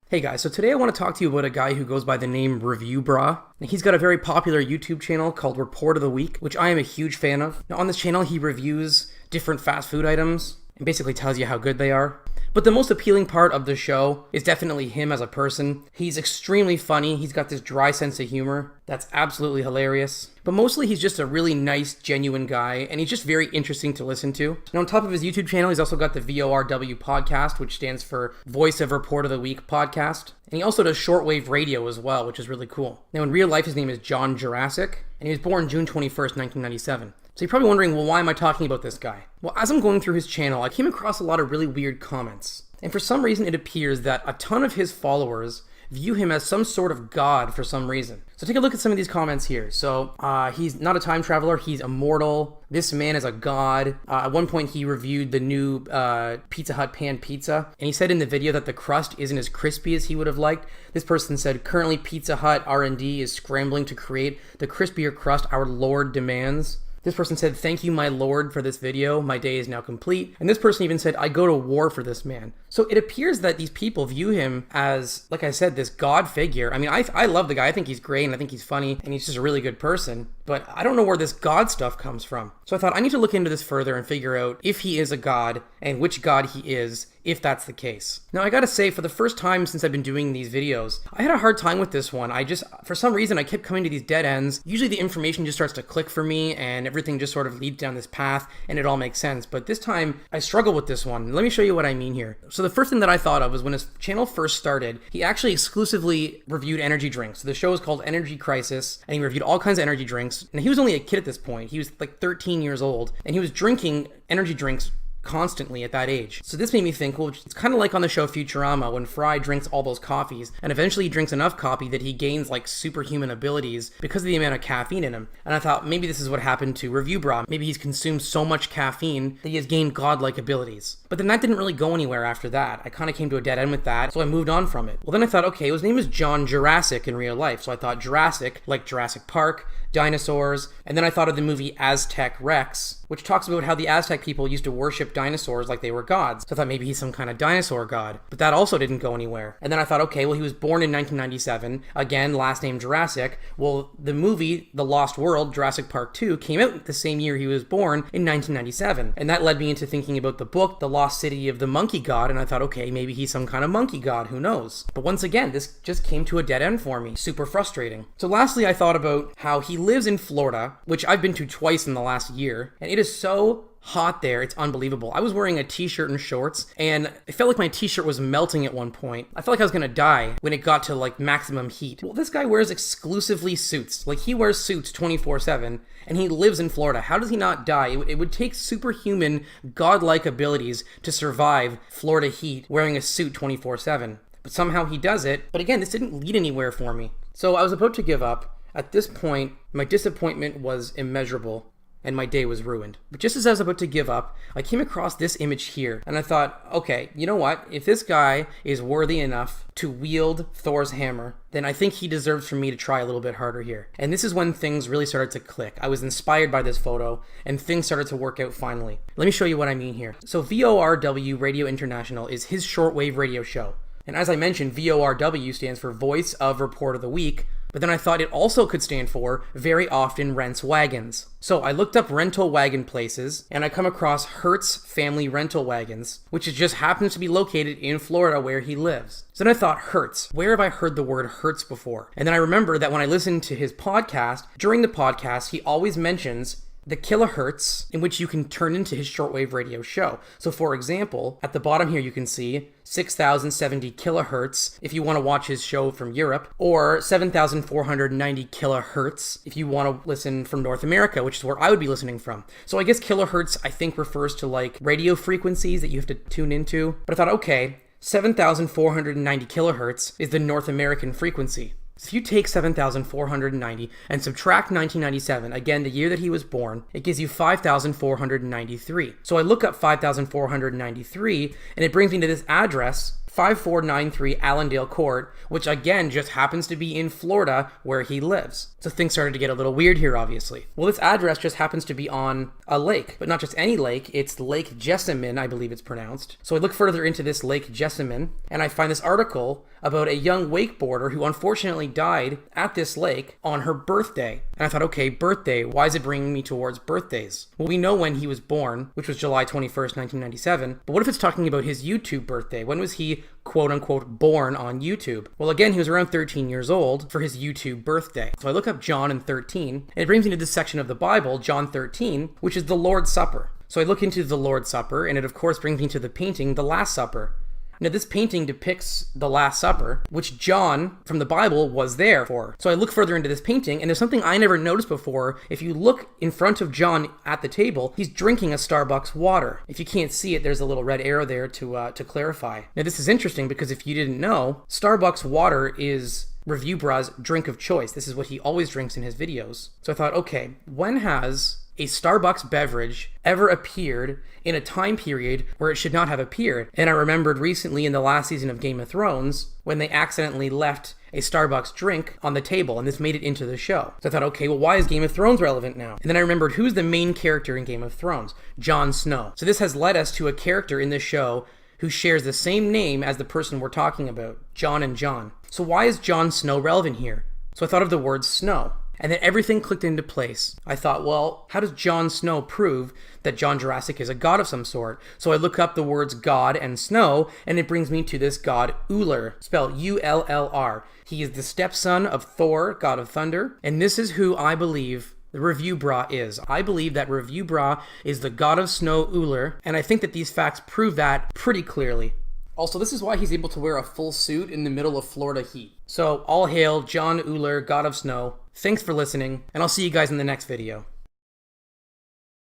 Hey guys, so today I want to talk to you about a guy who goes by the name Brah. He's got a very popular YouTube channel called Report of the Week, which I am a huge fan of. Now on this channel he reviews different fast food items and basically tells you how good they are. But the most appealing part of the show is definitely him as a person. He's extremely funny. He's got this dry sense of humor that's absolutely hilarious. But mostly he's just a really nice, genuine guy, and he's just very interesting to listen to. And on top of his YouTube channel, he's also got the Vorw podcast, which stands for Voice of Report of the Week podcast. And he also does shortwave radio as well, which is really cool. Now in real life, his name is John Jurassic, and he was born June 21st, 1997. So you're probably wondering, well, why am I talking about this guy? Well, as I'm going through his channel, I came across a lot of really weird comments. And for some reason, it appears that a ton of his followers view him as some sort of god for some reason. So take a look at some of these comments here. So he's not a time traveler, he's immortal. This man is a god. At one point he reviewed the new Pizza Hut pan pizza, and he said in the video that the crust isn't as crispy as he would have liked. This person said, currently Pizza Hut R&D is scrambling to create the crispier crust our Lord demands. This person said, thank you, my lord, for this video. My day is now complete. And this person even said, I go to war for this man. So it appears that these people view him as, like I said, this god figure. I mean, I love the guy. I think he's great, and I think he's funny, and he's just a really good person. But I don't know where this god stuff comes from. So I thought I need to look into this further and figure out if he is a god and which god he is, if that's the case. Now, I gotta say, for the first time since I've been doing these videos, I had a hard time with this one. For some reason, I kept coming to these dead ends. Usually the information just starts to click for me and everything just sort of leads down this path and it all makes sense. But this time, I struggle with this one. Let me show you what I mean here. So the first thing that I thought of was when his channel first started, he actually exclusively reviewed energy drinks. So the show is called Energy Crisis, and he reviewed all kinds of energy drinks. And he was only a kid at this point. He was like 13 years old, and he was drinking energy drinks constantly at that age. So this made me think, well, it's kind of like on the show Futurama when Fry drinks all those coffees and eventually he drinks enough coffee that he gains like superhuman abilities because of the amount of caffeine in him. And I thought maybe this is what happened to Brah. Maybe he's consumed so much caffeine that he has gained godlike abilities. But then that didn't really go anywhere after that. I kind of came to a dead end with that, so I moved on from it. Well, then I thought, okay, his name is John Jurassic in real life. So I thought Jurassic, like Jurassic Park, dinosaurs, and then I thought of the movie Aztec Rex, which talks about how the Aztec people used to worship dinosaurs like they were gods. So I thought maybe he's some kind of dinosaur god, but that also didn't go anywhere. And then I thought, okay, well, he was born in 1997, again, last name Jurassic. Well, the movie The Lost World, Jurassic Park 2, came out the same year he was born in 1997, and that led me into thinking about the book, The Lost City of the Monkey God, and I thought, okay, maybe he's some kind of monkey god, who knows? But once again, this just came to a dead end for me. Super frustrating. So lastly, I thought about how he lives in Florida, which I've been to twice in the last year, and it is so hot there, it's unbelievable. I was wearing a t-shirt and shorts, and it felt like my t-shirt was melting at one point. I felt like I was gonna die when it got to like maximum heat. Well, this guy wears exclusively suits. Like, he wears suits 24/7, and he lives in Florida. How does he not die? It would take superhuman, godlike abilities to survive Florida heat wearing a suit 24/7. But somehow he does it. But again, this didn't lead anywhere for me. So I was about to give up. At this point, my disappointment was immeasurable, and my day was ruined. But just as I was about to give up, I came across this image here, and I thought, okay, you know what? If this guy is worthy enough to wield Thor's hammer, then I think he deserves for me to try a little bit harder here. And this is when things really started to click. I was inspired by this photo, and things started to work out finally. Let me show you what I mean here. So VORW Radio International is his shortwave radio show. And as I mentioned, VORW stands for Voice of Report of the Week, but then I thought it also could stand for Very Often Rents Wagons. So I looked up rental wagon places, and I come across Hertz Family Rental Wagons, which just happens to be located in Florida where he lives. So then I thought, Hertz, where have I heard the word Hertz before? And then I remember that when I listened to his podcast, during the podcast, he always mentions the kilohertz in which you can turn into his shortwave radio show. So for example, at the bottom here you can see 6,070 kilohertz if you want to watch his show from Europe, or 7,490 kilohertz if you want to listen from North America, which is where I would be listening from. So I guess kilohertz I think refers to like radio frequencies that you have to tune into. But I thought, okay, 7,490 kilohertz is the North American frequency. So if you take 7,490 and subtract 1997, again, the year that he was born, it gives you 5,493. So I look up 5,493, and it brings me to this address, 5493 Allendale Court, which again just happens to be in Florida where he lives. So things started to get a little weird here, obviously. Well, this address just happens to be on a lake, but not just any lake, it's Lake Jessamine, I believe it's pronounced. So I look further into this Lake Jessamine, and I find this article about a young wakeboarder who unfortunately died at this lake on her birthday. And I thought, okay, birthday, why is it bringing me towards birthdays? Well, we know when he was born, which was July 21st, 1997, but what if it's talking about his YouTube birthday? When was he, quote unquote, born on YouTube? Well, again, he was around 13 years old for his YouTube birthday. So I look up John and 13, and it brings me to this section of the Bible, John 13, which is the Lord's Supper. So I look into the Lord's Supper, and it of course brings me to the painting, the Last Supper. Now, this painting depicts the Last Supper, which John, from the Bible, was there for. So I look further into this painting, and there's something I never noticed before. If you look in front of John at the table, he's drinking a Starbucks water. If you can't see it, there's a little red arrow there to clarify. Now, this is interesting because if you didn't know, Starbucks water is Review Brah's drink of choice. This is what he always drinks in his videos. So I thought, okay, when has a Starbucks beverage ever appeared in a time period where it should not have appeared? And I remembered recently in the last season of Game of Thrones when they accidentally left a Starbucks drink on the table, and this made it into the show. So I thought, okay, well, why is Game of Thrones relevant now? And then I remembered who's the main character in Game of Thrones? Jon Snow. So this has led us to a character in this show who shares the same name as the person we're talking about, Jon and Jon. So why is Jon Snow relevant here? So I thought of the word snow. And then everything clicked into place. I thought, well, how does Jon Snow prove that John Jurassic is a god of some sort? So I look up the words god and snow, and it brings me to this god Ullr, spelled U-L-L-R. He is the stepson of Thor, god of thunder, and this is who I believe the Review Brah is. I believe that Review Brah is the god of snow Ullr, and I think that these facts prove that pretty clearly. Also, this is why he's able to wear a full suit in the middle of Florida heat. So, all hail Jon Ullr, god of snow. Thanks for listening, and I'll see you guys in the next video.